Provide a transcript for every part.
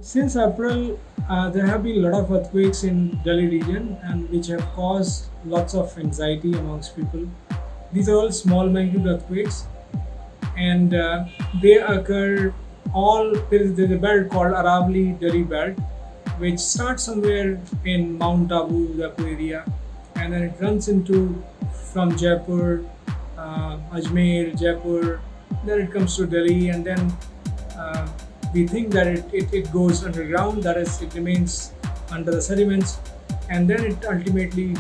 Since April, there have been a lot of earthquakes in Delhi region and which have caused lots of anxiety amongst people. These are all small magnitude earthquakes and they occur all, there's a belt called Aravalli Delhi belt which starts somewhere in Mount Abu, Jaipur area, and then it runs into from Jaipur, Ajmer, Jaipur, then it comes to Delhi, and then uh, we think that it goes underground, that is, it remains under the sediments, and then it ultimately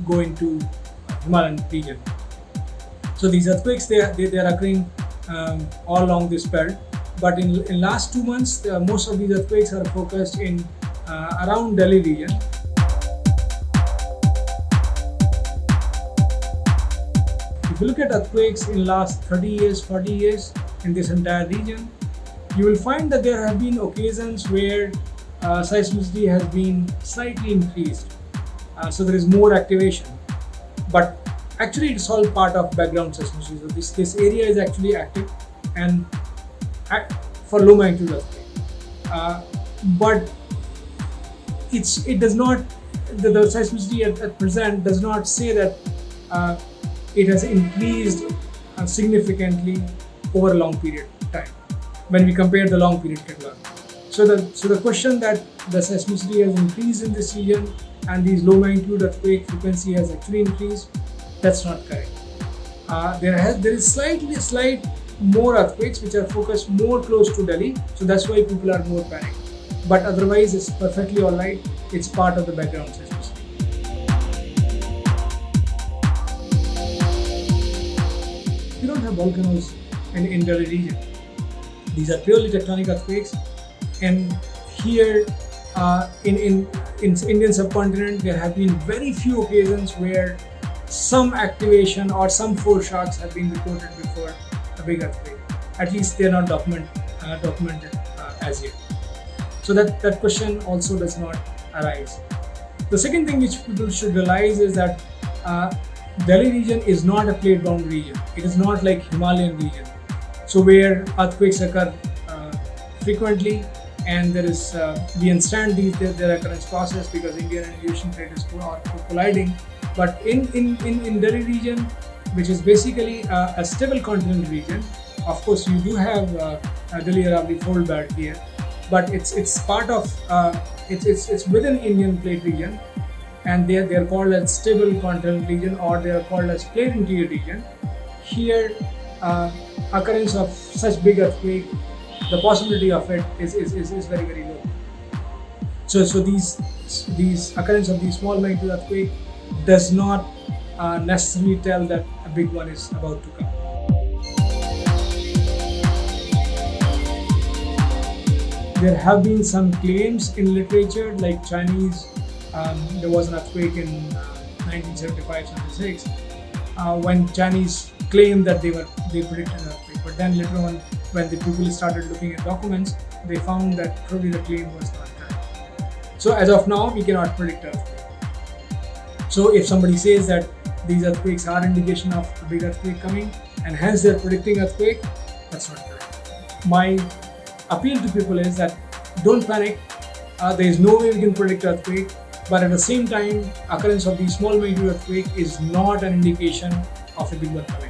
go into Himalayan region. So these earthquakes, they are occurring all along this belt. But in last 2 months, most of these earthquakes are focused in around Delhi region. If you look at earthquakes in last 30 years, 40 years in this entire region, you will find that there have been occasions where seismicity has been slightly increased. So there is more activation. But actually it's all part of background seismicity. So this area is actually active and for low magnitude earthquake. But it does not, the seismicity at present does not say that it has increased significantly over a long period of time when we compare the long period catalog. So the question that the seismicity has increased in this region and these low magnitude earthquake frequency has actually increased, that's not correct. There is slight more earthquakes which are focused more close to Delhi, so that's why people are more panicked. But otherwise, it's perfectly alright. It's part of the background seismicity. We don't have volcanoes in Delhi region. These are purely tectonic earthquakes, and here in Indian subcontinent, there have been very few occasions where some activation or some foreshocks have been reported before a big earthquake. At least they are not documented as yet. So that question also does not arise. The second thing which people should realize is that Delhi region is not a plate bound region. It is not like Himalayan region. So where earthquakes occur frequently, and there is we understand their occurrence process because Indian and Asian plate is colliding. But in Delhi region, which is basically a stable continental region, of course you do have Delhi Aravalli fold belt here, but it's part of it's within Indian plate region, and they are called as stable continental region, or they are called as plate interior region. Here, occurrence of such big earthquake, the possibility of it is very, very low. So these occurrence of these small magnitude earthquake does not necessarily tell that a big one is about to come. There have been some claims in literature, like Chinese. There was an earthquake in 1975-76 when Chinese claimed that they predicted an earthquake. But then later on, when the people started looking at documents, they found that probably the claim was not correct. So as of now, we cannot predict earthquake. So if somebody says that these earthquakes are indication of a big earthquake coming, and hence they're predicting earthquake, that's not correct. My appeal to people is that don't panic. There is no way we can predict earthquake, but at the same time, occurrence of these small magnitude earthquake is not an indication of a big one coming.